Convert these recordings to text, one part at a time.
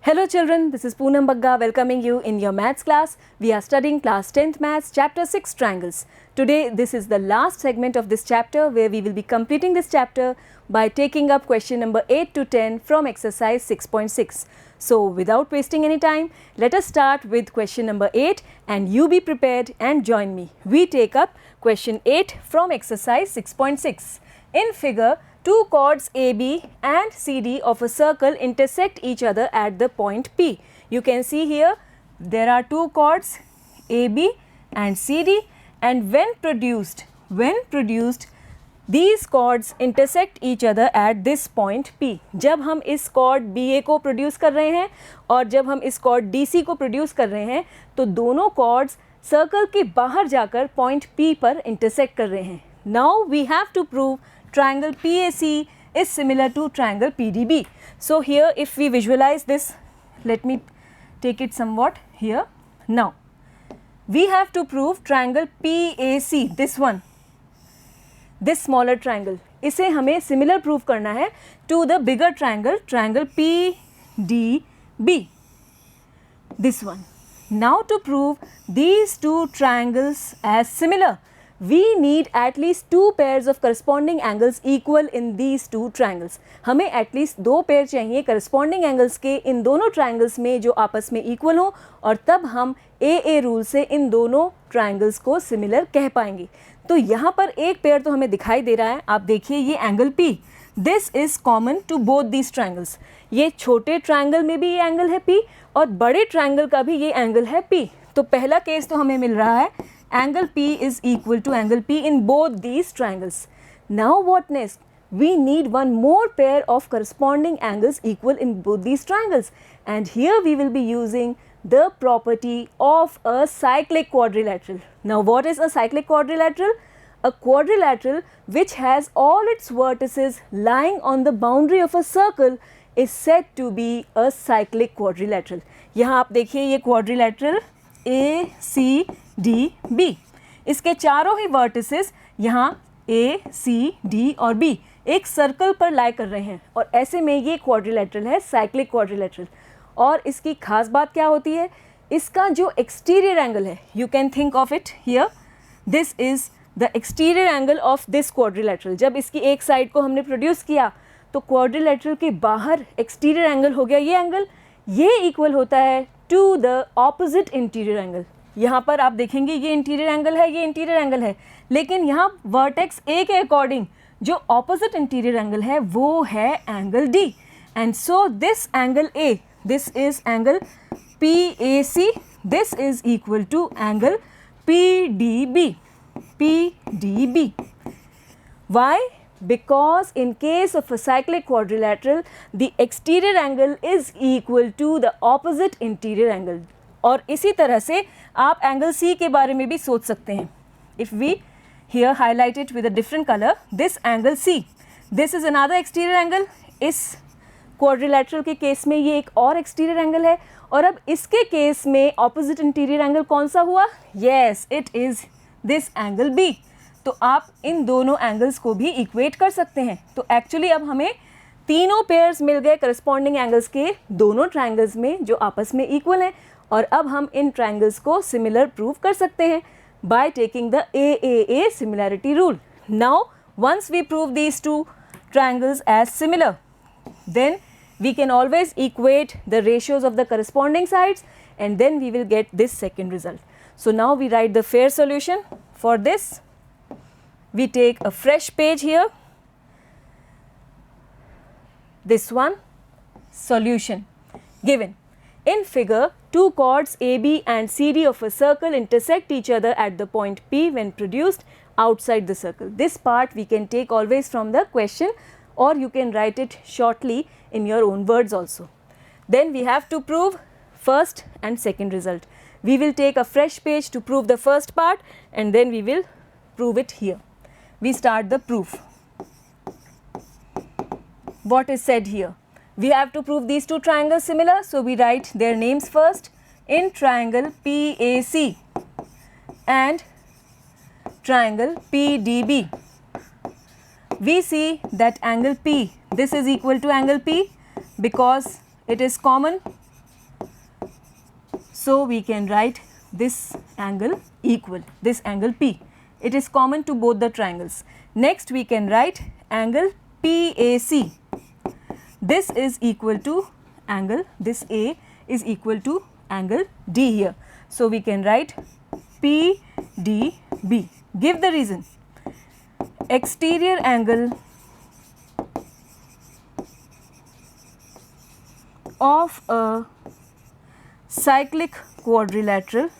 Hello children, this is Poonam Bagga welcoming you in your maths class. We are studying class 10th maths chapter 6 triangles. Today this is the last segment of this chapter where we will be completing this chapter by taking up question number 8 to 10 from exercise 6.6. So without wasting any time, let us start with question number 8 and you be prepared and join me. We take up question 8 from exercise 6.6. In figure, two chords AB and CD of a circle intersect each other at the point P. You can see here there are two chords AB and CD, and when produced these chords intersect each other at this point P. जब हम इस chord BA को produce कर रहे हैं और जब हम इस chord DC को produce कर रहे हैं तो दोनों chords circle के बाहर जाकर point P पर intersect कर रहे हैं. Now we have to prove triangle PAC is similar to triangle PDB. So here if we visualize this, let me take it somewhat here. Now we have to prove triangle PAC, this one, this smaller triangle, इसे हमें similar prove करना है to the bigger triangle, triangle PDB, this one. Now to prove these two triangles as similar, we need at least two pairs of corresponding angles equal in these two triangles. हमें at least दो pair चाहिए corresponding angles के इन दोनों triangles में जो आपस में equal हो, और तब हम AA rule से इन दोनों triangles को similar कह पाएंगे. तो यहाँ पर एक pair तो हमें दिखाई दे रहा है. आप देखिए ये angle P, this is common to both these triangles. ये छोटे triangle में भी ये angle है P और बड़े triangle का भी ये angle है P. तो पहला केस तो हमें मिल रहा है angle P is equal to angle P in both these triangles. Now what next? We need one more pair of corresponding angles equal in both these triangles, and here we will be using the property of a cyclic quadrilateral. Now what is a cyclic quadrilateral? A quadrilateral which has all its vertices lying on the boundary of a circle is said to be a cyclic quadrilateral. यहाँ आप देखिए ये quadrilateral A, C, D, B, इसके चारों ही vertices यहाँ A, C, D और B एक circle पर लाई कर रहे हैं, और ऐसे में ये क्वाड्रिलेटरल है, साइक्लिक क्वाड्रिलेटरल. और इसकी खास बात क्या होती है, इसका जो एक्सटीरियर एंगल है, you can think of it here, this is the exterior angle of this quadrilateral. जब इसकी एक साइड को हमने प्रोड्यूस किया तो क्वाड्रिलेटरल के बाहर एक्सटीरियर एंगल हो गया ये एंगल, ये इक्वल होता है to the opposite interior angle. यहाँ पर आप देखेंगे ये इंटीरियर एंगल है, ये इंटीरियर एंगल है, लेकिन यहाँ वर्टेक्स ए के अकॉर्डिंग जो ऑपोजिट इंटीरियर एंगल है वो है angle D. And so this angle A, this is angle PAC, this is equal to angle PDB. Why? Because in case of a cyclic quadrilateral, the exterior angle is equal to the opposite interior angle. और इसी तरह से आप angle C के बारे में भी सोच सकते हैं. If we here highlight it with a different color, this angle C, this is another exterior angle. इस quadrilateral के केस में ये एक और exterior angle है, और अब इसके केस में opposite interior angle कौन सा हुआ? Yes, it is this angle B. तो आप इन दोनों एंगल्स को भी इक्वेट कर सकते हैं. तो एक्चुअली अब हमें तीनों पेयर्स मिल गए करस्पॉन्डिंग एंगल्स के दोनों ट्रायंगल्स में जो आपस में इक्वल हैं, और अब हम इन ट्रायंगल्स को सिमिलर प्रूव कर सकते हैं by taking the AAA similarity rule. Now once we prove these two triangles as similar, then we can always equate the ratios of the corresponding sides, and then we will get this second result. So now we write the fair solution. For this we take a fresh page here, this one, solution given. In figure, two chords AB and CD of a circle intersect each other at the point P when produced outside the circle. This part we can take always from the question, or you can write it shortly in your own words also. Then we have to prove first and second result. We will take a fresh page to prove the first part, and then we will prove it here. We start the proof. What is said here? We have to prove these two triangles similar, so we write their names first. In triangle PAC and triangle PDB, we see that angle P, this is equal to angle P because it is common So we can write this angle equal, this angle P. It is common to both the triangles. Next we can write angle PAC. This is equal to angle, this A is equal to angle D here. So we can write PDB. Give the reason. Exterior angle of a cyclic quadrilateral,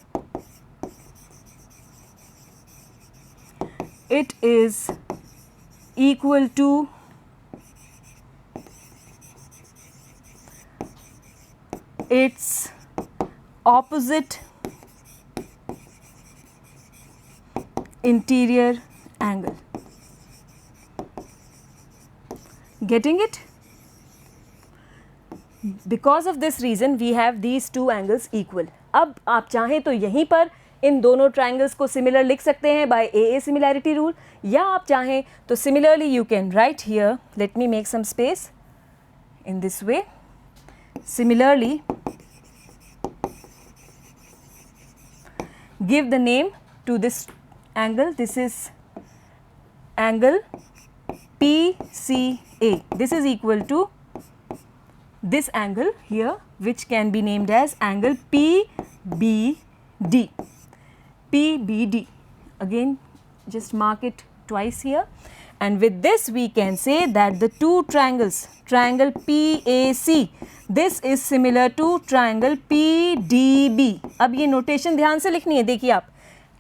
it is equal to its opposite interior angle. Getting it? Because of this reason we have these two angles equal. अब आप चाहें तो यहीं पर इन दोनों triangles को similar लिख सकते हैं बाय AA सिमिलैरिटी रूल, या आप चाहें तो similarly you can write here, let me make some space in this way. Similarly, give the name to this angle. This is angle PCA. This is equal to this angle here, which can be named as angle PBD. PBD. Again, just mark it twice here. And with this we can say that the two triangles, triangle PAC, this is similar to triangle PDB. अब ये notation ध्यान से लिखनी है. देखिए आप,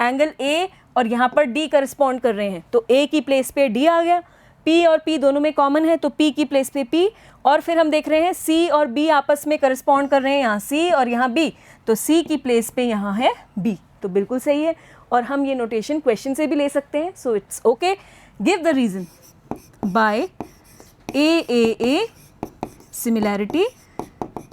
angle A और यहाँ पर D करस्पॉन्ड कर रहे हैं, तो A की प्लेस पे D आ गया, P और P दोनों में कॉमन है तो P की प्लेस पे P, और फिर हम देख रहे हैं C और B आपस में करस्पॉन्ड कर रहे हैं, यहाँ C और यहाँ B, तो C की प्लेस पे यहाँ है B. तो बिल्कुल सही है, और हम ये नोटेशन क्वेश्चन से भी ले सकते हैं. So it's okay. Give the reason by AAA similarity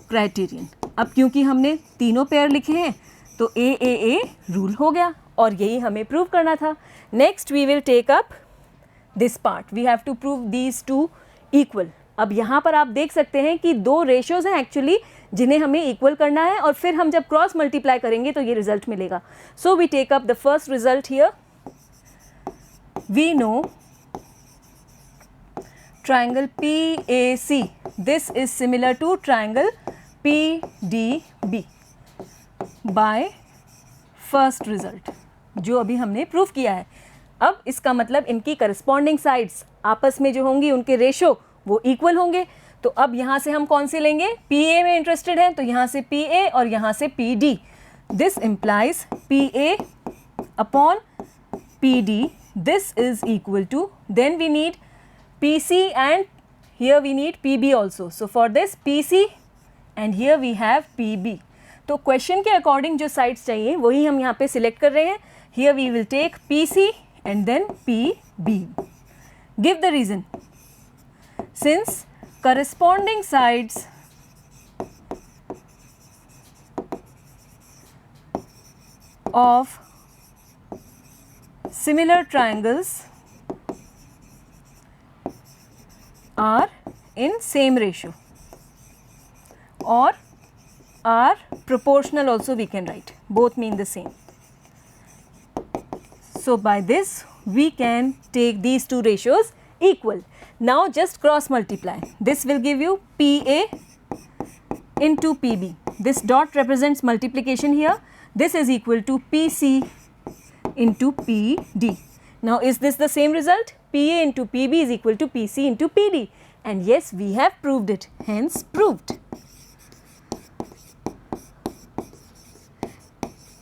criterion. अब क्योंकि हमने तीनों पेयर लिखे हैं तो AAA रूल हो गया, और यही हमें प्रूव करना था. Next we will take up this part. We have to prove these two equal. अब यहाँ पर आप देख सकते हैं कि दो रेशियोज हैं एक्चुअली जिन्हें हमें इक्वल करना है, और फिर हम जब क्रॉस मल्टीप्लाई करेंगे तो ये रिजल्ट मिलेगा. So we take up the first result here. We know triangle PAC, this is similar to triangle PDB by first result, जो अभी हमने प्रूव किया है. अब इसका मतलब इनकी करस्पॉन्डिंग साइड्स आपस में जो होंगी उनके रेशो वो इक्वल होंगे. तो अब यहाँ से हम कौन से लेंगे? PA में इंटरेस्टेड हैं तो यहाँ से PA और यहाँ से PD. This implies PA upon PD. This is equal to, then we need PC and here we need PB also. So for this PC and here we have PB. तो question के according जो sides चाहिए वही हम यहाँ पे select कर रहे हैं. Here we will take PC and then PB. Give the reason. Since corresponding sides of similar triangles are in same ratio or are proportional also, we can write, both mean the same. So by this we can take these two ratios equal. Now just cross multiply. This will give you PA into PB. This dot represents multiplication here. This is equal to PC into PD. Now is this the same result? PA into PB is equal to PC into PD, and yes, we have proved it, hence proved.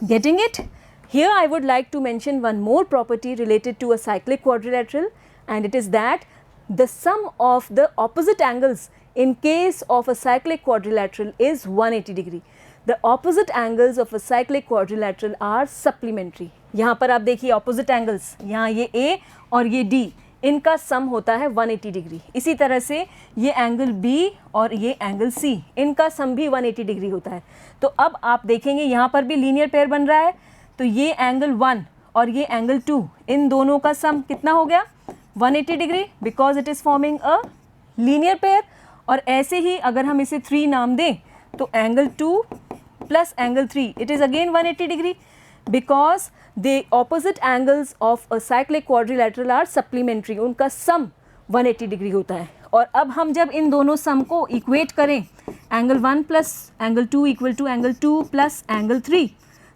Getting it? Here I would like to mention one more property related to a cyclic quadrilateral, and it is that the sum of the opposite angles in case of a cyclic quadrilateral is 180 degree. The opposite angles of a cyclic quadrilateral are supplementary. यहाँ पर आप देखिए opposite angles, यहाँ ये A और ये D, इनका सम होता है 180 डिग्री. इसी तरह से ये एंगल B और ये एंगल C, इनका सम भी 180 डिग्री होता है. तो अब आप देखेंगे यहाँ पर भी लीनियर पेयर बन रहा है, तो ये एंगल 1 और ये एंगल 2, इन दोनों का सम कितना हो गया? 180 degree, because it is forming a linear pair. और ऐसे ही अगर हम इसे 3 नाम दें तो angle 2 plus angle 3, it is again 180 degree because the opposite angles of a cyclic quadrilateral are supplementary, उनका sum 180 डिग्री होता है। और अब हम जब इन दोनों सम को इक्वेट करें, angle 1 plus angle 2 equal to angle 2 plus angle 3,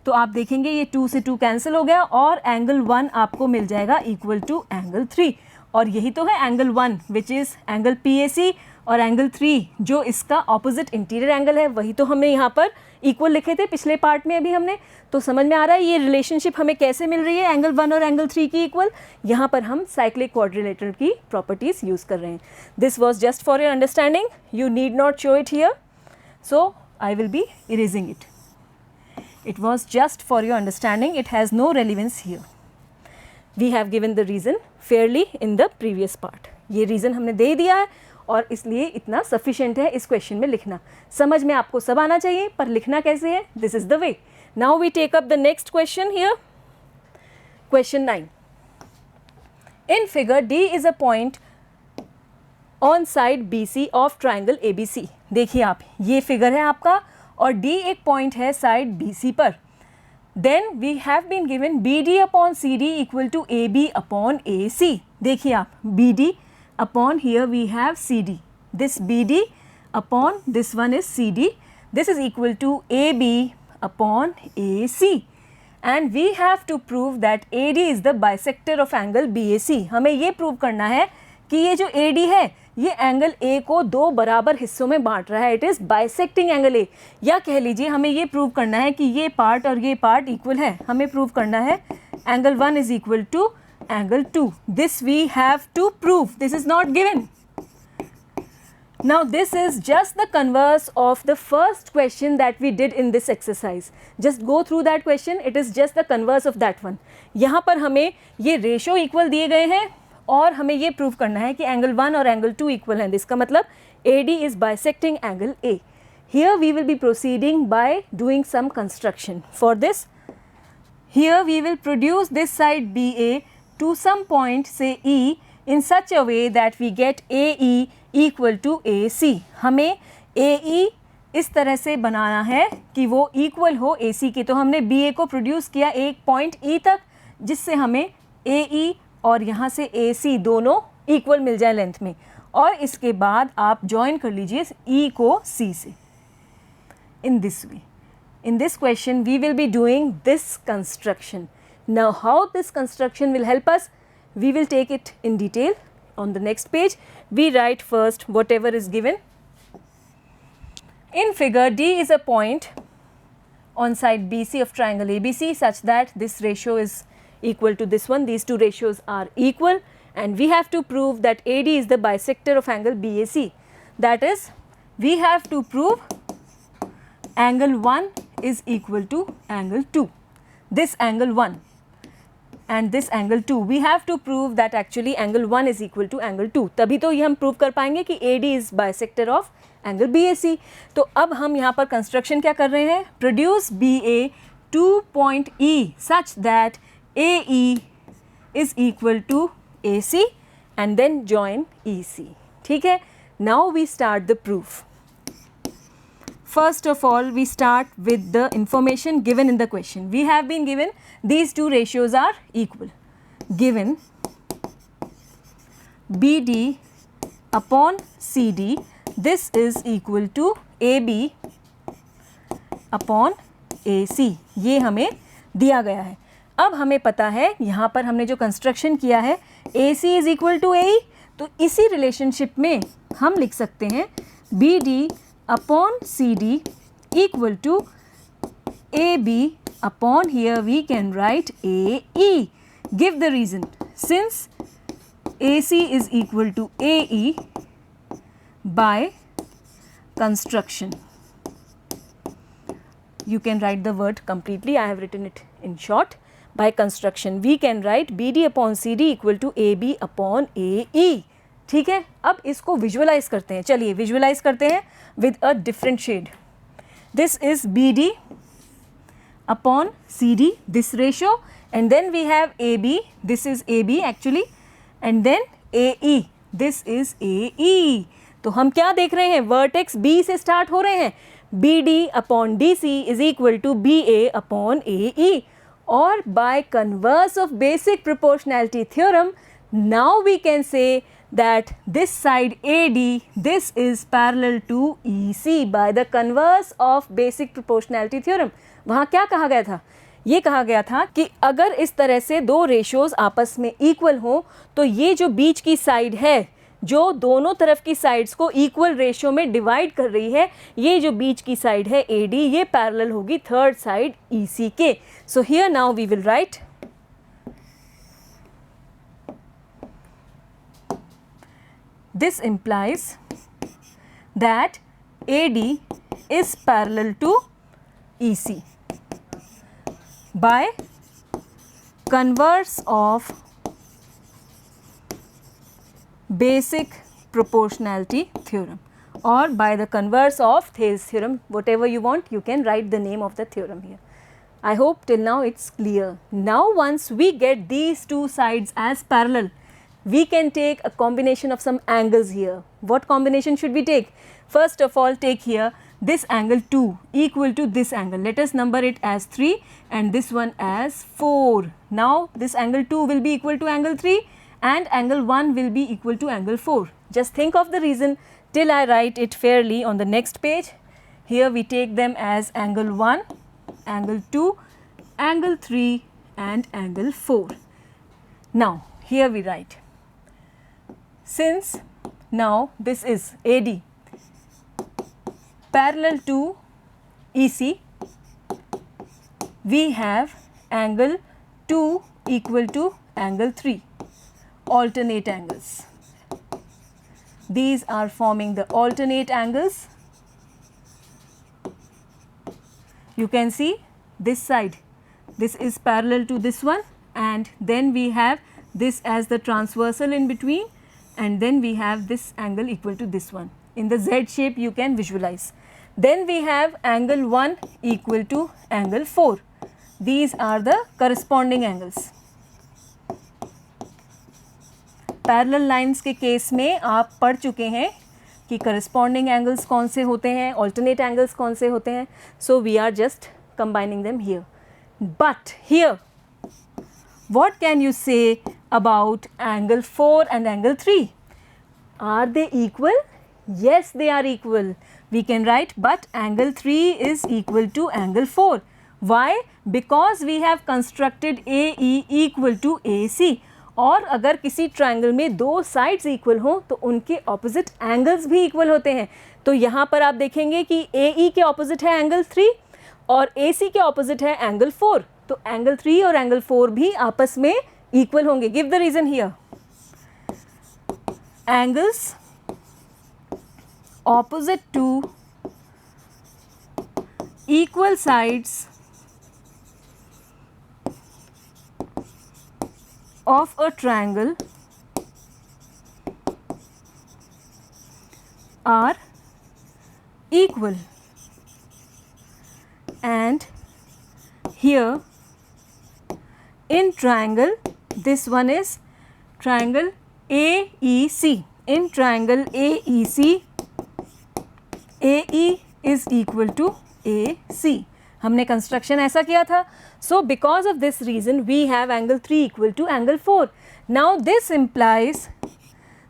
तो आप देखेंगे ये 2 से 2 कैंसिल हो गया और एंगल 1 आपको मिल जाएगा इक्वल टू एंगल 3। और यही तो है angle 1 which is angle PAC, और एंगल 3 जो इसका ऑपोजिट इंटीरियर एंगल है, वही तो हमने यहाँ पर इक्वल लिखे थे पिछले पार्ट में अभी हमने। तो समझ में आ रहा है ये रिलेशनशिप हमें कैसे मिल रही है, एंगल 1 और एंगल 3 की इक्वल। यहाँ पर हम साइक्लिक क्वाड्रिलेटरल की प्रॉपर्टीज़ यूज़ कर रहे हैं। This was just for your understanding, you need not show it here, so I will be erasing it. It was just for your understanding, it has no relevance here. We have given the reason fairly in the previous part. ये reason हमने दे दिया है और इसलिए इतना sufficient है इस question में लिखना। समझ में आपको सब आना चाहिए, पर लिखना कैसे है? This is the way. Now we take up the next question here. Question 9. In figure, D is a point on side BC of triangle ABC. देखिए आप, ये figure है आपका और D एक पॉइंट है साइड BC पर। Then we have been given BD upon CD equal to AB upon AC। देखिए आप, BD upon here we have CD, this BD upon this one is CD, this is equal to AB upon AC and we have to prove that AD is the bisector of angle BAC। हमें ये prove करना है कि ये जो AD है ये angle A को दो बराबर हिस्सों में बांट रहा है, it is bisecting angle A। या कह लीजिए हमें ये प्रूव करना है कि ये पार्ट और ये पार्ट इक्वल है। हमें प्रूव करना है angle 1 is equal to angle 2। This we have to prove, this is not given. Now this is just the converse of the first question that we did in this exercise. Just go through that question, it is just the converse of that one. यहाँ पर हमें ये ratio equal दिए गए हैं और हमें ये प्रूव करना है कि एंगल 1 और एंगल 2 इक्वल हैं। इसका मतलब AD is bisecting angle A. Here we will be proceeding by doing some construction. For this, here we will produce this side BA to some point say E in such a way that we get AE equal to AC. हमें AE इस तरह से बनाना है कि वो equal हो AC की। तो हमने BA को प्रोड्यूस किया एक पॉइंट E तक, जिससे हमें AE और यहाँ से AC दोनों इक्वल मिल जाए लेंथ में, और इसके बाद आप ज्वाइन कर लीजिए E को C से। इन this way, in this question we will be doing this construction. Now how this construction will help us, we will take it in detail on the next page. We write first whatever is given. In figure, D is a point on side BC of triangle ABC such that this ratio is equal to this one. These two ratios are equal and we have to prove that AD is the bisector of angle BAC. That is, we have to prove angle 1 is equal to angle 2. This angle 1 and this angle 2, we have to prove that actually angle 1 is equal to angle 2. तभी तो ये हम prove कर पाएंगे कि AD is bisector of angle BAC. तो अब हम यहाँ पर कंस्ट्रक्शन क्या कर रहे हैं? Produce BA to point E such that AE is equal to AC and then join EC. ठीक है? Now we start the proof. First of all, we start with the information given in the question. We have been given these two ratios are equal. Given BD upon CD, this is equal to AB upon AC. ये हमें दिया गया है। अब हमें पता है, यहाँ पर हमने जो कंस्ट्रक्शन किया है AC is equal to AE, तो इसी रिलेशनशिप में हम लिख सकते हैं BD upon CD equal to AB upon here we can write AE. Give the reason, since AC is equal to AE by construction. You can write the word completely, I have written it in short. By construction we can write BD upon CD equal to AB upon AE. ठीक है, अब इसको visualise करते हैं। चलिए visualize करते हैं with a different shade. This is BD upon CD, this ratio, and then we have AB, this is AB actually, and then AE, this is AE. तो हम क्या देख रहे हैं, वर्टेक्स B से स्टार्ट हो रहे हैं, BD upon DC is equal to BA upon AE. Or by converse of basic proportionality theorem, now we can say that this side AD, this is parallel to EC by the converse of basic proportionality theorem. वहाँ क्या कहा गया था? ये कहा गया था कि अगर इस तरह से दो रेशियोज आपस में इक्वल हो तो ये जो बीच की साइड है, जो दोनों तरफ की साइड्स को इक्वल रेशियो में डिवाइड कर रही है, ये जो बीच की साइड है AD, ये पैरेलल होगी थर्ड साइड EC के. So here now we will write this implies that AD is parallel to EC by converse of basic proportionality theorem or by the converse of Thales theorem, whatever you want, you can write the name of the theorem here. I hope till now it's clear. Now once we get these two sides as parallel, we can take a combination of some angles here. What combination should we take? First of all, take here this angle 2 equal to this angle. Let us number it as 3 and this one as 4. Now this angle 2 will be equal to angle 3 and angle 1 will be equal to angle 4. Just think of the reason till I write it fairly on the next page. Here we take them as angle 1, angle 2, angle 3 and angle 4. Now here we write, since now this is AD parallel to EC, we have angle 2 equal to angle 3, alternate angles. These are forming the alternate angles. You can see this side, this is parallel to this one, and then we have this as the transversal in between, and then we have this angle equal to this one. In the Z shape you can visualize. Then we have angle 1 equal to angle 4. These are the corresponding angles. Parallel lines के case में आप पढ़ चुके हैं कि corresponding angles कौन से होते हैं, ऑल्टरनेट एंगल्स कौन से होते हैं. So we are just combining them here. But here what can you say about angle 4 and angle 3? Are they equal? Yes, they are equal. We can write, but angle 3 is equal to angle 4. Why? Because we have constructed AE equal to AC. और अगर किसी triangle में दो sides equal हों तो उनके opposite angles भी equal होते हैं. तो यहाँ पर आप देखेंगे कि AE के ऑपोजिट है एंगल 3 और AC के ऑपोजिट है एंगल 4. तो एंगल 3 और एंगल 4 भी आपस में इक्वल होंगे. Give the reason here. Angles opposite to equal sides of a triangle are equal, and here in triangle, this one is triangle AEC. In triangle AEC, AE is equal to AC. हमने construction ऐसा किया था. So because of this reason we have angle 3 equal to angle 4. Now this implies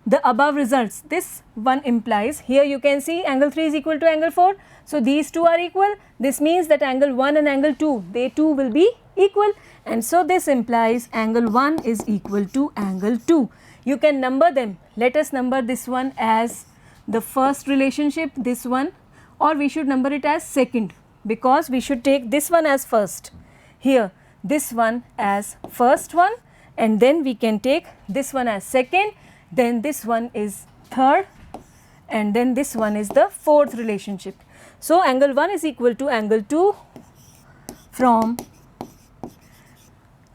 the above results. This one implies, here you can see angle 3 is equal to angle 4. So these two are equal. This means that angle 1 and angle 2, they too will be equal. And so this implies angle 1 is equal to angle 2. You can number them. Let us number this one as the first relationship, this one, or we should number it as second, because we should take this one as first. Here this one as first one, and then we can take this one as second, then this one is third, and then this one is the fourth relationship. So angle 1 is equal to angle 2 from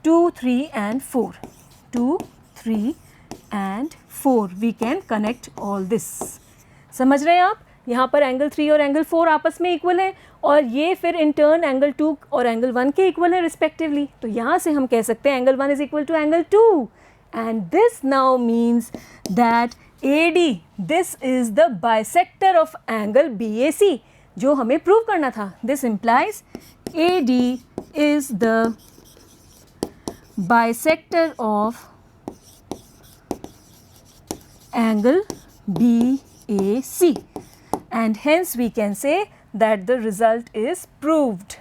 2, 3 and 4. 2, 3 and 4. We can connect all this. समझ रहे हैं आप? यहाँ पर angle 3 और angle 4 आपस में equal है और ये फिर इन टर्न एंगल 2 और एंगल 1 के इक्वल है रिस्पेक्टिवली. तो यहाँ से हम कह सकते हैं angle 1 is equal to angle 2. And this now means that AD, this is the bisector of angle BAC. जो हमें प्रूव करना था. This implies AD is the bisector of angle BAC and hence we can say that the result is proved.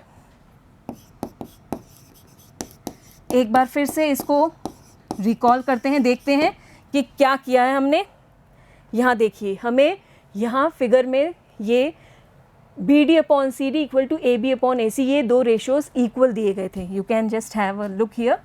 एक बार फिर से इसको recall करते हैं, देखते हैं कि क्या किया है हमने. यहाँ देखिए, हमें यहाँ फिगर में ये BD upon CD equal to AB upon AC ये दो रेशोज़ इक्वल दिए गए थे. You can just have a look here.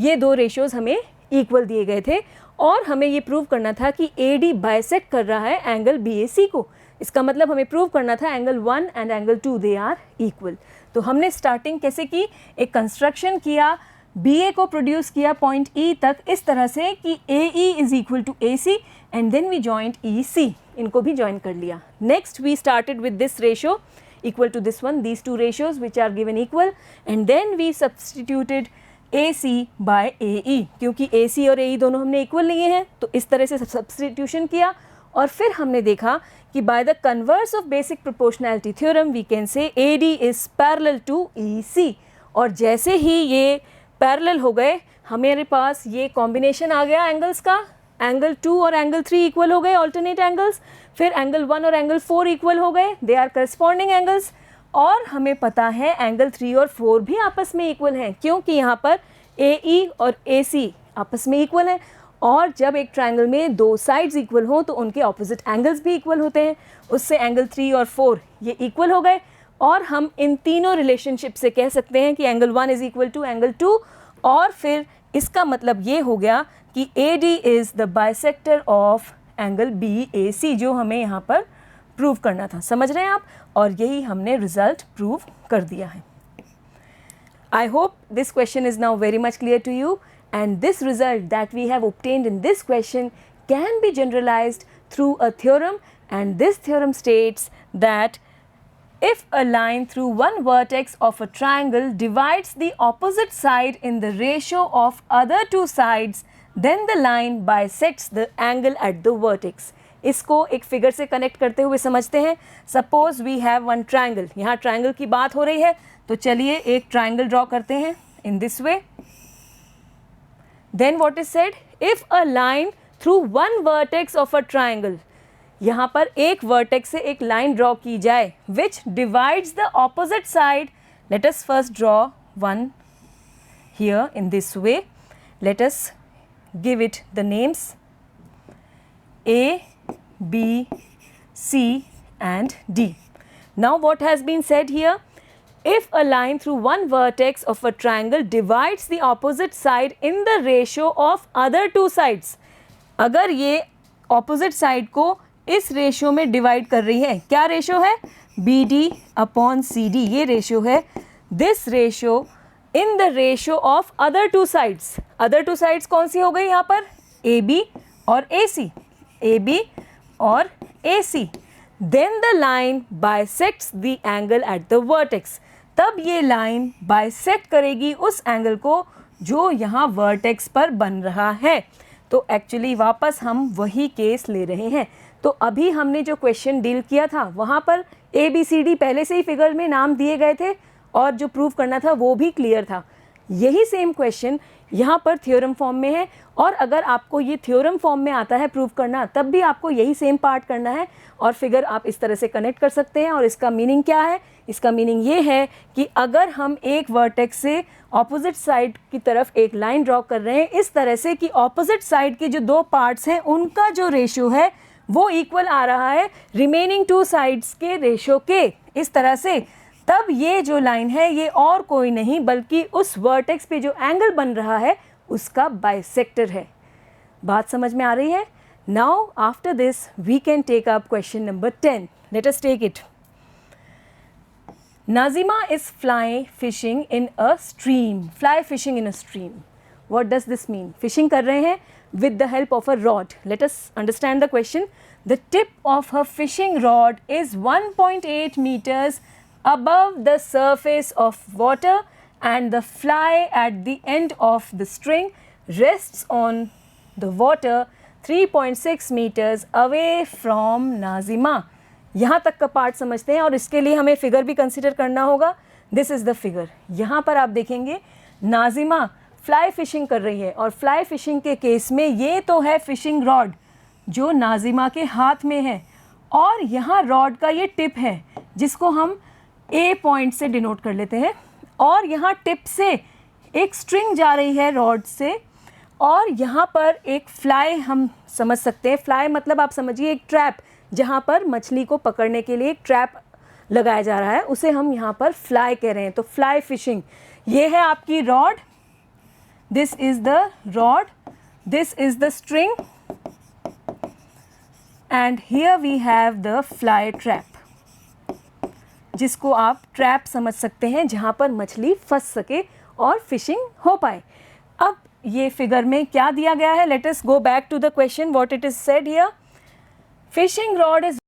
ये दो रेशोज़ हमें इक्वल दिए गए थे और हमें ये प्रूव करना था कि AD बाइसेक्ट कर रहा है एंगल BAC को. इसका मतलब हमें प्रूव करना था angle 1 and angle 2 they are equal. तो हमने स्टार्टिंग कैसे की, एक कंस्ट्रक्शन किया, BA को प्रोड्यूस किया पॉइंट E तक इस तरह से कि AE is equal to AC and then we joint EC. इनको भी ज्वाइन कर लिया. Next we started with this ratio equal to this one, these two ratios which are given equal and then we substituted AC by AE, क्योंकि AC और AE दोनों हमने equal लिए हैं तो इस तरह से सब्स्टिट्यूशन किया. और फिर हमने देखा कि by the converse of basic proportionality theorem we can say AD is parallel to EC. और जैसे ही ये पैरेलल हो गए हमारे पास ये कॉम्बिनेशन आ गया एंगल्स का. एंगल 2 और एंगल 3 इक्वल हो गए, ऑल्टरनेट एंगल्स. फिर एंगल 1 और एंगल 4 इक्वल हो गए, दे आर करस्पॉन्डिंग एंगल्स. और हमें पता है एंगल 3 और 4 भी आपस में इक्वल हैं क्योंकि यहाँ पर AE और AC आपस में इक्वल हैं. और जब एक ट्रायंगल में दो साइड्स इक्वल हों तो उनके ऑपोजिट एंगल्स भी इक्वल होते हैं. उससे एंगल 3 और 4 ये इक्वल हो गए और हम इन तीनों रिलेशनशिप से कह सकते हैं कि angle 1 is equal to angle 2. और फिर इसका मतलब ये हो गया कि AD is the bisector of angle BAC जो हमें यहाँ पर प्रूव करना था. समझ रहे हैं आप? और यही हमने रिजल्ट प्रूव कर दिया है. I hope this question is now very much clear to you and this result that we have obtained in this question can be generalized through a theorem, and this theorem states that if a line through one vertex of a triangle divides the opposite side in the ratio of other two sides, then the line bisects the angle at the vertex. इसको एक figure से connect करते हुए समझते हैं. Suppose we have one triangle. यहाँ triangle की बात हो रही है तो चलिए एक ट्राइंगल ड्रॉ करते हैं in this way. Then what is said, if a line through one vertex of a triangle, यहाँ पर एक वर्टेक्स से एक लाइन ड्रॉ की जाए विच divides the opposite side. Let us first draw one here in this way. Let us give it the names A, B, C and D. Now what has been said here, if a line through one vertex of a triangle divides the opposite side in the ratio of other two sides, अगर ये opposite side को इस ratio में divide कर रही है, क्या ratio है, BD अपॉन CD ये रेशियो है. This ratio in the ratio of other two sides. Other two sides कौन सी हो गई यहाँ पर, AB और AC. AB और AC. Then the line bisects the angle at the vertex. तब ये लाइन बाइसेक्ट करेगी उस एंगल को जो यहाँ वर्टेक्स पर बन रहा है. तो एक्चुअली वापस हम वही केस ले रहे हैं. तो अभी हमने जो क्वेश्चन डील किया था वहाँ पर ABCD पहले से ही फिगर में नाम दिए गए थे और जो प्रूव करना था वो भी क्लियर था. यही सेम क्वेश्चन यहाँ पर थ्योरम फॉर्म में है और अगर आपको ये थ्योरम फॉर्म में आता है प्रूव करना तब भी आपको यही सेम पार्ट करना है और फिगर आप इस तरह से कनेक्ट कर सकते हैं. और इसका मीनिंग क्या है, इसका मीनिंग ये है कि अगर हम एक वर्टेक्स से ऑपोजिट साइड की तरफ एक लाइन ड्रॉ कर रहे हैं इस तरह से कि ऑपोजिट साइड के जो दो पार्ट्स हैं उनका जो रेशियो है वो इक्वल आ रहा है रिमेनिंग टू साइड्स के रेशियो के, इस तरह से, तब ये जो लाइन है ये और कोई नहीं बल्कि उस वर्टेक्स पे जो एंगल बन रहा है उसका बाइसेक्टर है. बात समझ में आ रही है? Now after this we can take up question number 10. Let us take it. Nazima is fly fishing in a stream. Fly fishing in a stream. What does this mean? Fishing कर रहे हैं with the help of a rod. Let us understand the question. The tip of her fishing rod is 1.8 meters above the surface of water and the fly at the end of the string rests on the water 3.6 meters away from Nazima. यहाँ तक का part समझते हैं और इसके लिए हमें figure भी कंसिडर करना होगा। This is the figure. यहाँ पर आप देखेंगे नाजिमा फ्लाई फिशिंग कर रही है और फ्लाई फिशिंग के केस में ये तो है फिशिंग रॉड जो नाजिमा के हाथ में है और यहाँ रॉड का ये टिप है जिसको हम ए पॉइंट से डिनोट कर लेते हैं और यहाँ टिप से एक स्ट्रिंग जा रही है रॉड से और यहाँ पर एक फ्लाई हम समझ सकते हैं। फ्लाई मतलब आप समझिए एक ट्रैप, जहाँ पर मछली को पकड़ने के लिए एक ट्रैप लगाया जा रहा है, उसे हम यहाँ पर फ्लाई कह रहे हैं। तो फ्लाई फिशिंग, ये है आपकी rod, this is the rod, this is the string and here we have the fly trap, जिसको आप ट्रैप समझ सकते हैं जहाँ पर मछली फंस सके और फिशिंग हो पाए। अब ये फिगर में क्या दिया गया है, let us go back to the question what it is said here. Fishing rod is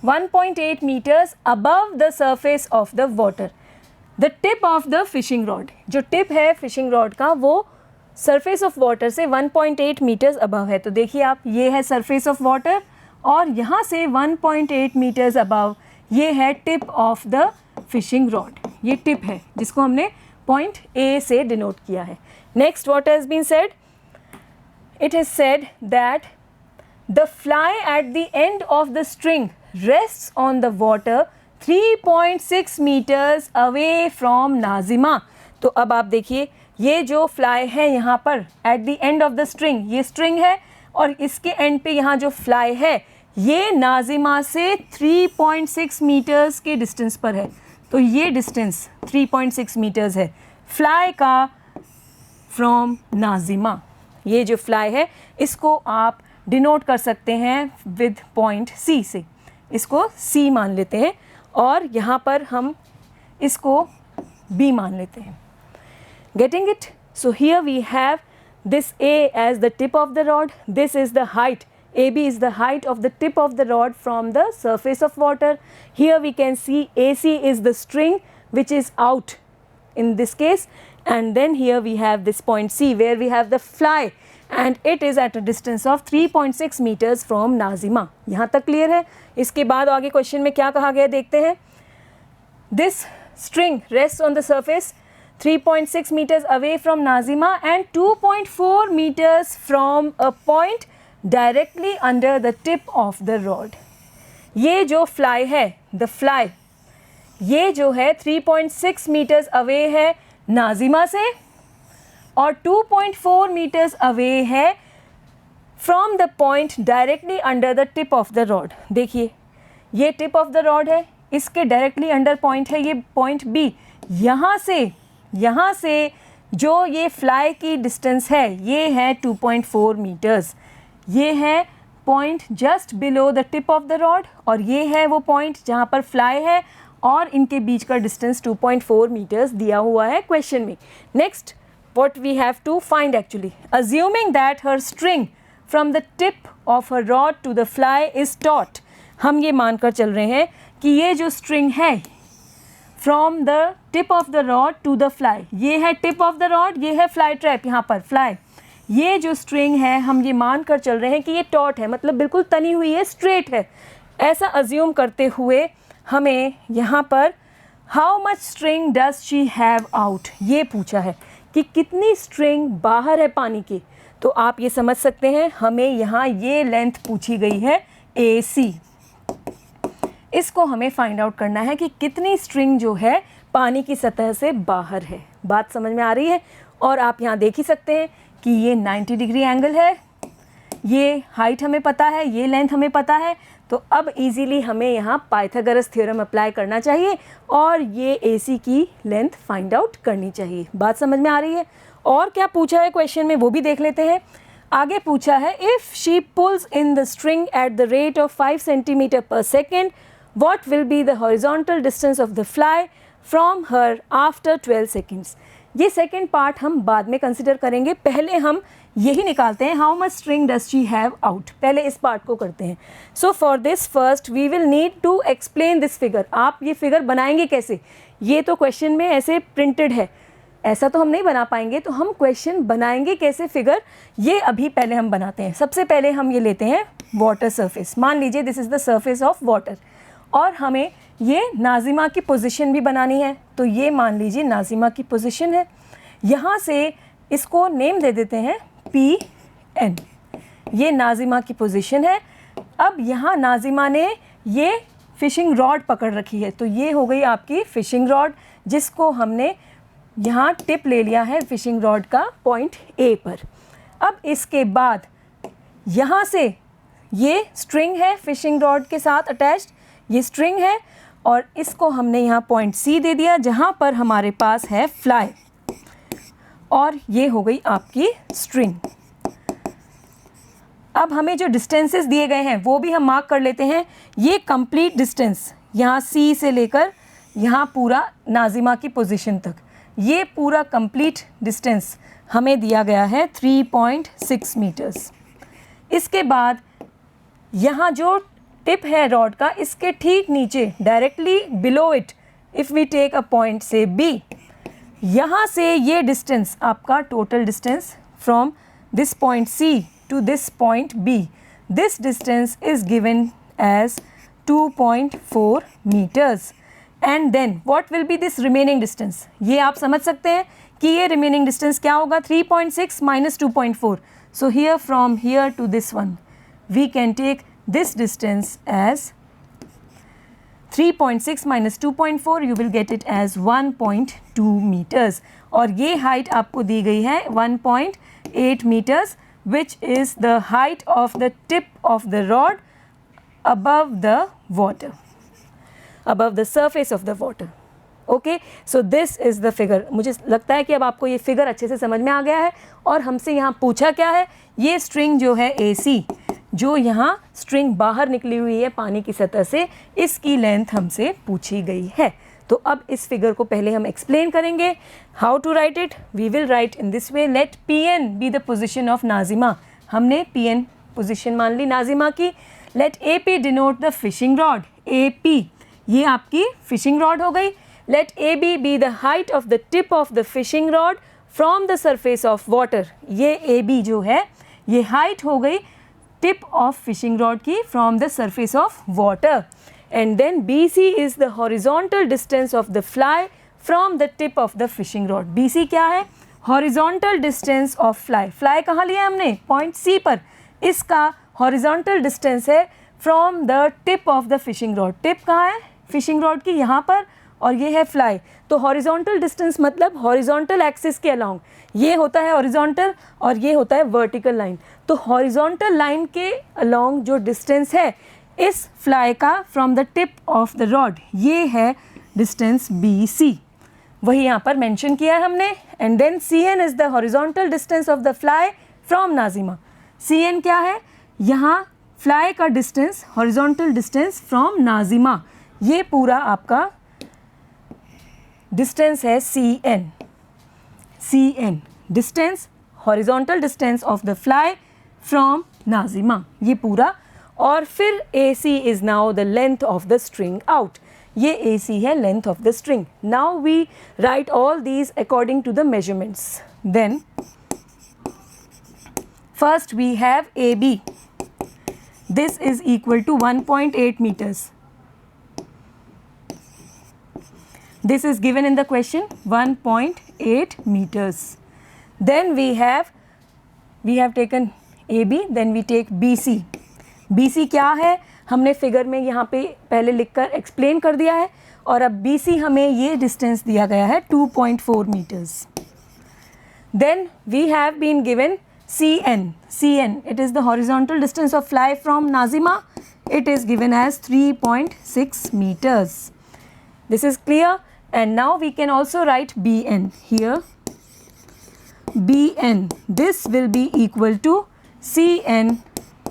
1.8 meters above the surface of the water. The tip of the fishing rod, जो टिप है फिशिंग रॉड का वो surface of water से 1.8 metres above है। तो देखिए आप, ये है सरफेस ऑफ वाटर और यहाँ से 1.8 मीटर्स अबव ये है tip of the fishing rod. ये टिप है जिसको हमने पॉइंट ए से डिनोट किया है। Next what has been said, it is said that the fly at the end of the string rests on the water 3.6 meters away from Nazima. तो अब आप देखिए ये जो फ्लाई है यहाँ पर at the end of the string, ये स्ट्रिंग है और इसके एंड पे यहाँ जो फ्लाई है ये नाजिमा से 3.6 मीटर्स के डिस्टेंस पर है। तो ये डिस्टेंस 3.6 मीटर्स है फ्लाई का फ्रॉम नाजिमा। ये जो फ्लाई है इसको आप डिनोट कर सकते हैं विद पॉइंट सी से, इसको C मान लेते हैं और यहाँ पर हम इसको B मान लेते हैं। Getting it? So here we have this A as the tip of the rod. This is the height. AB is the height of the tip of the rod from the surface of water. Here we can see AC is the string which is out in this case, and then here we have this point C where we have the fly and it is at a distance of 3.6 meters from Nazima. यहाँ तक clear है। इसके बाद आगे question में क्या कहा गया देखते हैं। This string rest on the surface 3.6 meters away from Nazima and 2.4 meters from a point directly under the tip of the rod। ये जो फ्लाई है, द फ्लाई, ये जो है 3.6 meters away है नाजिमा से और 2.4 मीटर्स अवे है from the point directly under the tip of the rod. देखिए ये टिप ऑफ द रॉड है, इसके डायरेक्टली अंडर पॉइंट है ये पॉइंट बी। यहाँ से जो ये फ्लाई की डिस्टेंस है ये है 2.4 मीटर्स। ये है point just below the tip of the rod और ये है वो पॉइंट जहाँ पर फ्लाई है और इनके बीच का डिस्टेंस 2.4 मीटर्स दिया हुआ है क्वेश्चन में। Next what we have to find actually, assuming that her string from the tip of her rod to the fly is taut, हम ये मानकर चल रहे हैं कि ये जो string है from the tip of the rod to the fly, ये है tip of the rod, ये है fly trap, यहाँ पर fly, ये जो string है हम ये मानकर चल रहे हैं कि ये taut है, मतलब बिल्कुल तनी हुई है, straight है। ऐसा assume करते हुए हमें यहाँ पर how much string does she have out, ये पूछा है कि कितनी स्ट्रिंग बाहर है पानी के। तो आप ये समझ सकते हैं हमें यहाँ ये लेंथ पूछी गई है AC। इसको हमें फाइंड आउट करना है कि कितनी स्ट्रिंग जो है पानी की सतह से बाहर है। बात समझ में आ रही है? और आप यहाँ देख ही सकते हैं कि ये 90 डिग्री एंगल है, ये हाइट हमें पता है, ये लेंथ हमें पता है। तो अब इजीली हमें यहाँ पाइथागोरस थ्योरम अप्लाई करना चाहिए और ये AC की लेंथ फाइंड आउट करनी चाहिए। बात समझ में आ रही है? और क्या पूछा है क्वेश्चन में वो भी देख लेते हैं। आगे पूछा है if she pulls in the string at the rate of 5 centimetre पर second what will be the horizontal distance of the fly from her after 12 seconds. ये सेकेंड पार्ट हम बाद में कंसिडर करेंगे, पहले हम यही निकालते हैं how much string does she have out. पहले इस पार्ट को करते हैं। So for this first we will need to explain this figure. आप ये फिगर बनाएंगे कैसे, ये तो क्वेश्चन में ऐसे प्रिंटेड है, ऐसा तो हम नहीं बना पाएंगे, तो हम क्वेश्चन बनाएंगे कैसे फिगर, ये अभी पहले हम बनाते हैं। सबसे पहले हम ये लेते हैं वाटर सरफेस। मान लीजिए this is the surface of water, और हमें ये नाज़िमा की पोजीशन भी बनानी है। तो ये मान लीजिए नाज़िमा की पोजीशन है, यहाँ से इसको नेम दे देते हैं PN। ये नाज़िमा की पोजीशन है। अब यहाँ नाज़िमा ने ये फ़िशिंग रॉड पकड़ रखी है, तो ये हो गई आपकी फ़िशिंग रॉड, जिसको हमने यहाँ टिप ले लिया है फ़िशिंग रॉड का पॉइंट A पर। अब इसके बाद यहाँ से ये स्ट्रिंग है फ़िशिंग रॉड के साथ अटैच्ड, ये स्ट्रिंग है, और इसको हमने यहाँ पॉइंट C दे दिया जहाँ पर हमारे पास है फ्लाई, और ये हो गई आपकी स्ट्रिंग। अब हमें जो डिस्टेंसेस दिए गए हैं वो भी हम मार्क कर लेते हैं। ये कंप्लीट डिस्टेंस यहाँ C से लेकर यहाँ पूरा नाज़िमा की पोजीशन तक, ये पूरा कंप्लीट डिस्टेंस हमें दिया गया है 3.6 मीटर्स। इसके बाद यहाँ जो टिप है रॉड का, इसके ठीक नीचे directly below it if we take a point से B, यहाँ से ये डिस्टेंस आपका total distance from this point C to this point B, this distance is given as 2.4 meters, and then what will be this remaining distance? ये आप समझ सकते हैं कि ये remaining distance क्या होगा, 3.6 minus 2.4. So here from here to this one we can take this distance as 3.6 minus 2.4, you will get it as 1.2 meters, और ये height आपको दी गई है 1.8 meters, which is the height of the tip of the rod above the water, above the surface of the water. Okay, so this is the figure. मुझे लगता है कि अब आपको ये फिगर अच्छे से समझ में आ गया है। और हमसे यहाँ पूछा क्या है, ये स्ट्रिंग जो है AC, जो यहाँ स्ट्रिंग बाहर निकली हुई है पानी की सतह से, इसकी लेंथ हमसे पूछी गई है। तो अब इस फिगर को पहले हम एक्सप्लेन करेंगे। How to write it, we will write in this way, let PN be the position of Nazima. हमने PN पोजिशन मान ली नाज़िमा की। Let AP denote the fishing rod, AP ये आपकी फिशिंग रॉड हो गई। Let AB be the height of the tip of the fishing rod from the surface of water, ये AB जो है ये हाइट हो गई टिप ऑफ फिशिंग रॉड की from the surface of water. And then BC is the horizontal distance of the fly from the tip of the fishing rod. BC क्या है, horizontal distance of fly. Fly कहाँ लिया हमने, point C पर, इसका horizontal distance है from the tip of the fishing rod. Tip कहाँ है fishing rod की, यहाँ पर, और ये है fly. तो horizontal distance मतलब horizontal axis के along, ये होता है horizontal और ये होता है vertical line. तो horizontal line के along जो distance है इस फ्लाई का from the tip of the rod, ये है डिस्टेंस BC, वही यहाँ पर मेंशन किया है हमने। And then CN is the horizontal distance of the fly from Nazima. CN क्या है, यहाँ फ्लाई का distance, horizontal distance from Nazima, ये पूरा आपका डिस्टेंस है CN। CN distance, horizontal distance of the fly from Nazima, ये पूरा। और फिर AC is now the length of the string out, ये AC है length of the string. Now we write all these according to the measurements. Then first we have AB, this is equal to 1.8 meters. This is given in the question, 1.8 meters. Then we have taken AB, then we take BC. BC क्या है, हमने figure में यहाँ पे पहले लिखकर explain कर दिया है, और अब BC हमें ये डिस्टेंस दिया गया है 2.4 metres. Then we have been given CN, it is the horizontal distance of fly from Nazima, it is given as 3.6 meters. This is clear, and now we can also write BN here. BN, this will be equal to CN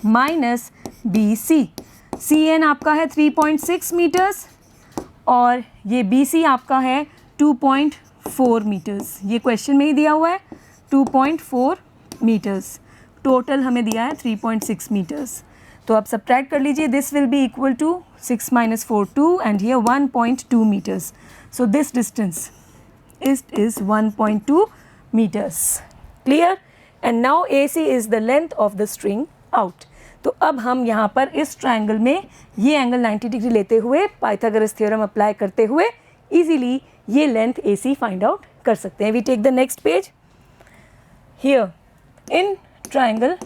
minus BC. CN आपका है 3.6 metres और ये BC आपका है 2.4 metres. ये question में ही दिया हुआ है 2.4 मीटर्स, टोटल हमें दिया है 3.6 मीटर्स। तो आप सब्ट्रैक्ट कर लीजिए, this will be equal to 6 minus 4 2 and here 1.2 meters. So this distance it is 1.2 meters. Clear? And now AC is the length of the string out. तो अब हम यहाँ पर इस ट्रायंगल में ये एंगल 90 डिग्री लेते हुए पाइथागोरस थ्योरम अप्लाई करते हुए इजीली ये लेंथ AC फाइंड आउट कर सकते हैं. We take the next page. Here in triangle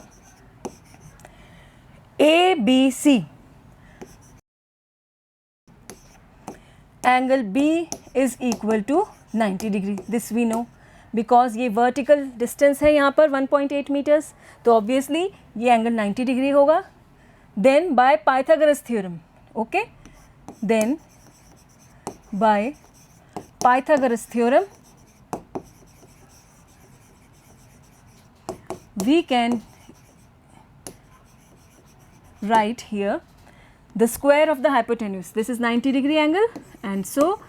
ABC, angle B is equal to 90 degree. This we know because ये vertical distance है यहाँ पर 1.8 meters, तो obviously ये angle 90 degree होगा. Then by Pythagoras theorem, okay? Then by Pythagoras theorem we can write here the square of the hypotenuse. This is 90 degree angle, and so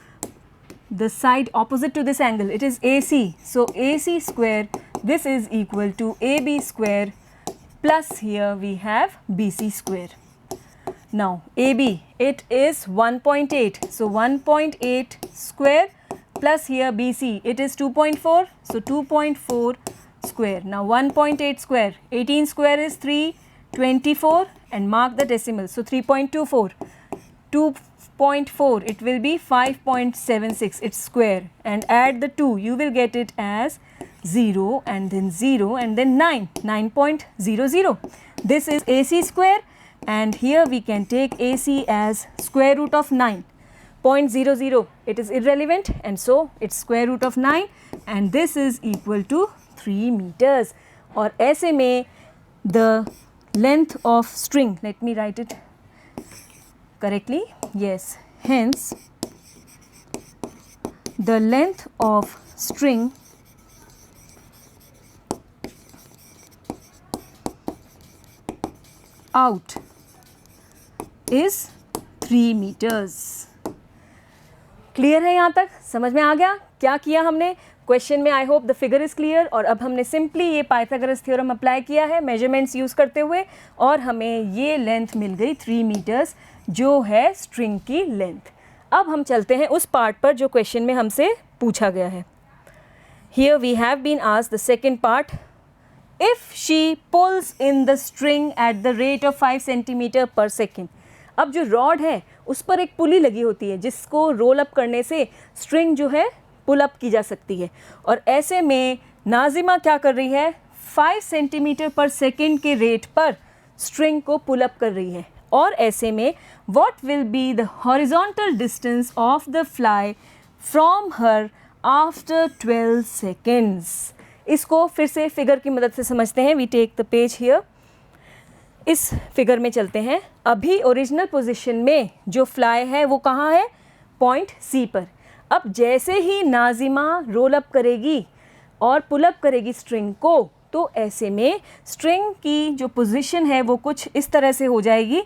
the side opposite to this angle, it is AC. So AC square, this is equal to AB square plus here we have BC square. Now AB, it is 1.8. So 1.8 square plus here BC, it is 2.4. So 2.4 square. Now 1.8 square, 18 square is 324 and mark the decimal. So 3.24, 2.4, it will be 5.76, it's square, and add the 2, you will get it as 0 and then 0 and then 9, 9.00. This is AC square, and here we can take AC as square root of 9.00. It is irrelevant, and so it's square root of 9, and this is equal to 3 meters. और ऐसे में the length of string, let me write it correctly, yes, hence the length of string out is 3 meters. Clear है यहाँ तक? समझ में आ गया क्या किया हमने क्वेश्चन में? I hope the figure is clear. और अब हमने सिंपली ये पाइथागोरस थ्योरम अप्लाई किया है मेजरमेंट्स यूज़ करते हुए, और हमें ये लेंथ मिल गई 3 मीटर्स, जो है स्ट्रिंग की लेंथ. अब हम चलते हैं उस पार्ट पर जो क्वेश्चन में हमसे पूछा गया है. Here we have been asked the second part. If she pulls in the string at the rate of 5 centimetre पर सेकेंड. अब जो रॉड है उस पर एक पुली लगी होती है जिसको रोल अप करने से स्ट्रिंग जो है पुल अप की जा सकती है, और ऐसे में नाजिमा क्या कर रही है, 5 सेंटीमीटर पर सेकेंड के रेट पर स्ट्रिंग को पुल अप कर रही है. और ऐसे में what will be the horizontal distance of the fly from her after 12 seconds. इसको फिर से फिगर की मदद से समझते हैं. We take the page here. इस फिगर में चलते हैं. अभी ओरिजिनल पोजीशन में जो फ्लाई है वो कहाँ है, पॉइंट सी पर. अब जैसे ही नाजिमा रोल अप करेगी और पुल अप करेगी स्ट्रिंग को, तो ऐसे में स्ट्रिंग की जो पोजीशन है वो कुछ इस तरह से हो जाएगी.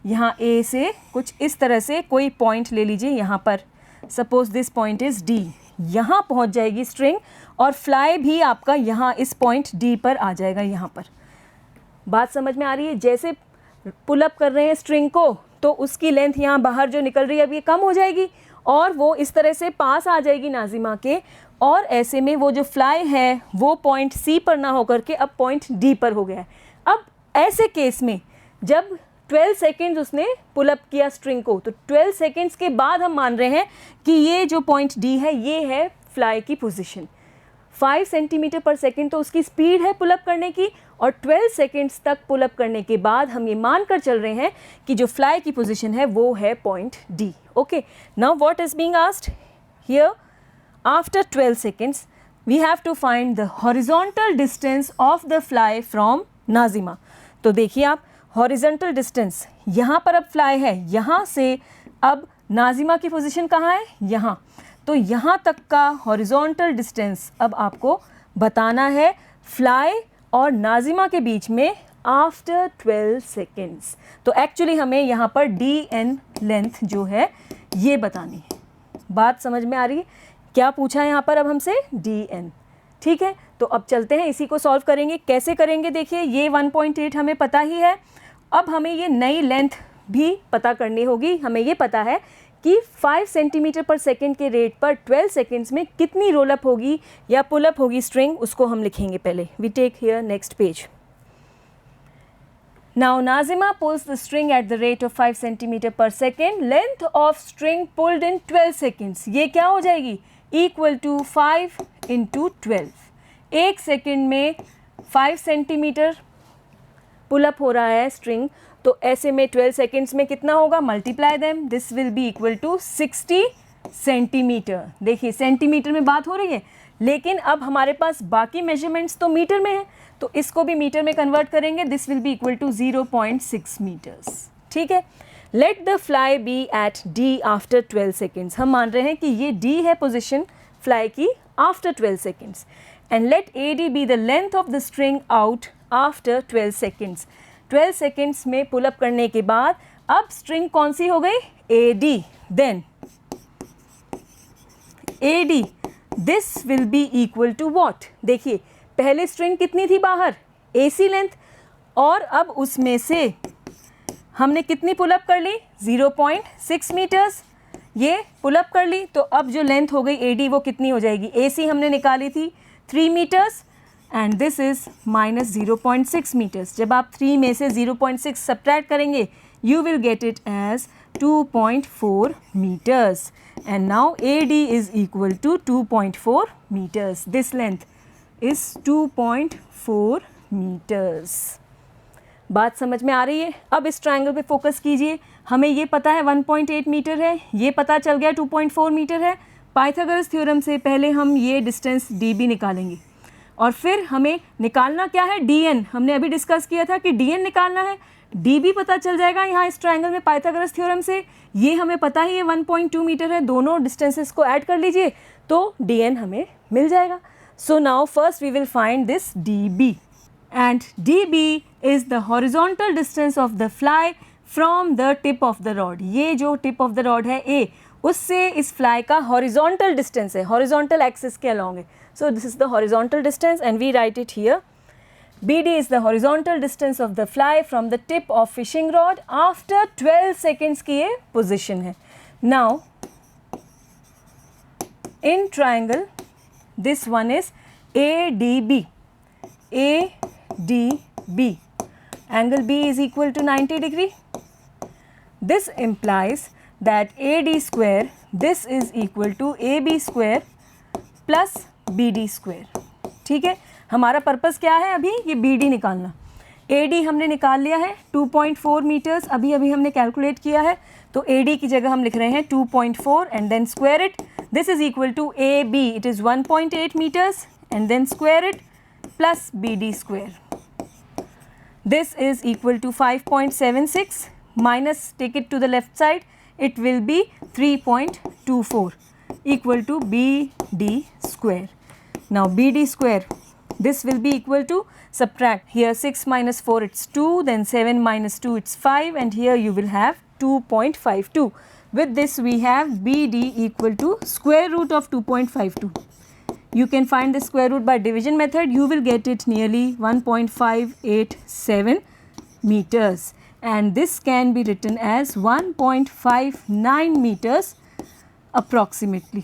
यहाँ ए से कुछ इस तरह से कोई पॉइंट ले लीजिए. यहाँ पर suppose this point is D. यहाँ पहुँच जाएगी स्ट्रिंग, और फ्लाई भी आपका यहाँ इस पॉइंट डी पर आ जाएगा. यहाँ पर बात समझ में आ रही है? जैसे पुल अप कर रहे हैं स्ट्रिंग को, तो उसकी लेंथ यहाँ बाहर जो निकल रही है अब ये कम हो जाएगी, और वो इस तरह से पास आ जाएगी नाजिमा के. और ऐसे में वो जो फ्लाई है वो पॉइंट सी पर ना होकर के अब पॉइंट डी पर हो गया है. अब ऐसे केस में जब 12 सेकेंड्स उसने पुल अप किया स्ट्रिंग को, तो 12 सेकेंड्स के बाद हम मान रहे हैं कि ये जो पॉइंट डी है ये है फ्लाई की पोजीशन. 5 सेंटीमीटर पर सेकेंड तो उसकी स्पीड है पुल अप करने की, और 12 सेकेंड्स तक पुल अप करने के बाद हम ये मान कर चल रहे हैं कि जो फ्लाई की पोजीशन है वो है point D. Okay, now what is being asked here, after 12 seconds we have to find the horizontal distance of the fly from Nazima. तो देखिए आप, हॉरिजॉन्टल डिस्टेंस यहाँ पर अब फ्लाई है, यहाँ से अब नाजिमा की पोजीशन कहाँ है, यहाँ. तो यहाँ तक का हॉरिजॉन्टल डिस्टेंस अब आपको बताना है फ्लाई और नाजिमा के बीच में आफ्टर 12 सेकेंड्स. तो एक्चुअली हमें यहाँ पर डी एन लेंथ जो है ये बतानी है. बात समझ में आ रही है? क्या पूछा है यहाँ पर अब हमसे, डी एन. ठीक है, तो अब चलते हैं इसी को सॉल्व करेंगे. कैसे करेंगे देखिए, ये 1.8 हमें पता ही है. अब हमें ये नई लेंथ भी पता करनी होगी. हमें ये पता है कि 5 सेंटीमीटर पर सेकेंड के रेट पर 12 सेकेंड्स में कितनी रोल अप होगी या पुल अप होगी स्ट्रिंग, उसको हम लिखेंगे पहले. We take here next page. Now Nazima pulls the string at the rate of 5 centimeter per second. Length of string pulled in 12 seconds. ये क्या हो जाएगी? Equal to 5 into 12. एक सेकेंड में 5 सेंटीमीटर पुल अप हो रहा है स्ट्रिंग, तो ऐसे में 12 सेकेंड्स में कितना होगा? Multiply them. This will be equal to 60 centimetre. देखिए सेंटीमीटर में बात हो रही है, लेकिन अब हमारे पास बाकी मेजरमेंट्स तो मीटर में है, तो इसको भी मीटर में कन्वर्ट करेंगे. This will be equal to 0.6 metres. ठीक है. Let the fly be at D after 12 seconds. हम मान रहे हैं कि ये डी है पोजिशन फ्लाई की after 12 seconds. And let A D be the length of the string out after 12 seconds. 12 seconds में पुल अप करने के बाद अब स्ट्रिंग कौन सी हो गई? A D. Then A D, this will be equal to what? देखिए पहले स्ट्रिंग कितनी थी बाहर? AC लेंथ, और अब उसमें से हमने कितनी पुलअप कर ली? 0.6 मीटर्स. ये पुलअप कर ली, तो अब जो लेंथ हो गई AD वो कितनी हो जाएगी? AC हमने निकाली थी 3 metres and this is minus 0.6 metres. जब आप 3 में से 0.6 सब्ट्रैक्ट करेंगे you will get it as 2.4 meters. And now AD is equal to 2.4 meters. This length is 2.4 meters. बात समझ में आ रही है? अब इस ट्रायंगल पे फोकस कीजिए. हमें ये पता है 1.8 मीटर है, ये पता चल गया 2.4 मीटर है. पाइथागोरस थ्योरम से पहले हम ये डिस्टेंस DB निकालेंगे और फिर हमें निकालना क्या है? DN. हमने अभी डिस्कस किया था कि DN निकालना है. DB पता चल जाएगा यहाँ इस ट्रायंगल में पाइथागोरस थ्योरम से. ये हमें पता ही है 1.2 मीटर है. दोनों डिस्टेंसेस को ऐड कर लीजिए तो DN हमें मिल जाएगा. So now first we will find this DB, and DB is the horizontal distance of the fly from the tip of the rod. ये जो tip of the rod है A, उससे इस fly का horizontal distance है, horizontal axis के along है. So this is the horizontal distance and we write it here. BD is the horizontal distance of the fly from the tip of fishing rod after 12 seconds की ये position है. Now in triangle this one is ADB. ADB. Angle B is equal to 90 degree. This implies that AD square, this is equal to AB square plus BD square. ठीक है. हमारा purpose क्या है अभी? ये BD निकालना. AD हमने निकाल लिया है 2.4 मीटर्स. अभी हमने कैलकुलेट किया है, तो AD की जगह हम लिख रहे हैं 2.4 and then square it. This is equal to AB. It is 1.8 meters and then square it plus BD square. This is equal to 5.76 minus, take it to the left side, it will be 3.24 equal to BD square. Now BD square, this will be equal to, subtract here 6 minus 4 it's 2, then 7 minus 2 it's 5, and here you will have 2.52. With this we have BD equal to square root of 2.52. You can find the square root by division method. You will get it nearly 1.587 meters, and this can be written as 1.59 meters approximately.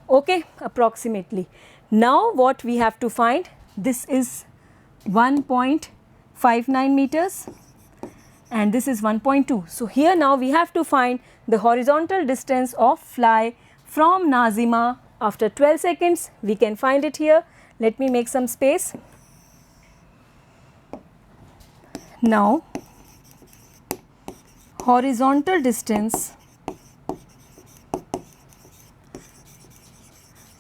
Okay, approximately. Now what we have to find? This is 1.59 meters. And this is 1.2. So here now we have to find the horizontal distance of fly from Nazima after 12 seconds. We can find it here. Let me make some space. Now horizontal distance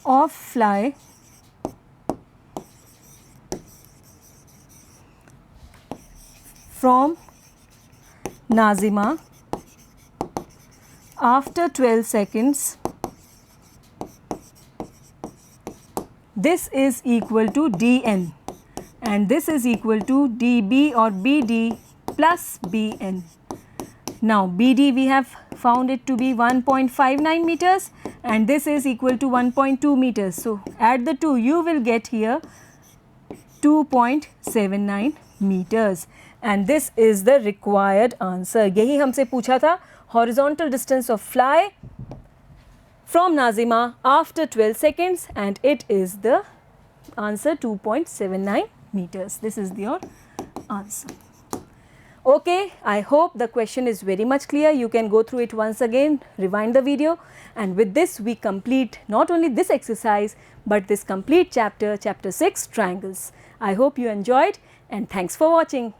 of fly from Nazima after 12 seconds, this is equal to DN, and this is equal to DB or BD plus BN. Now BD we have found it to be 1.59 meters and this is equal to 1.2 meters. So add the two, you will get here 2.79 meters. and this is the required answer. यही हमसे पूछा था. Horizontal distance of fly from Nazima after 12 seconds, and it is the answer 2.79 meters. This is your answer. Okay, I hope the question is very much clear. You can go through it once again, rewind the video, and with this we complete not only this exercise but this complete chapter, chapter 6, triangles. I hope you enjoyed, and thanks for watching.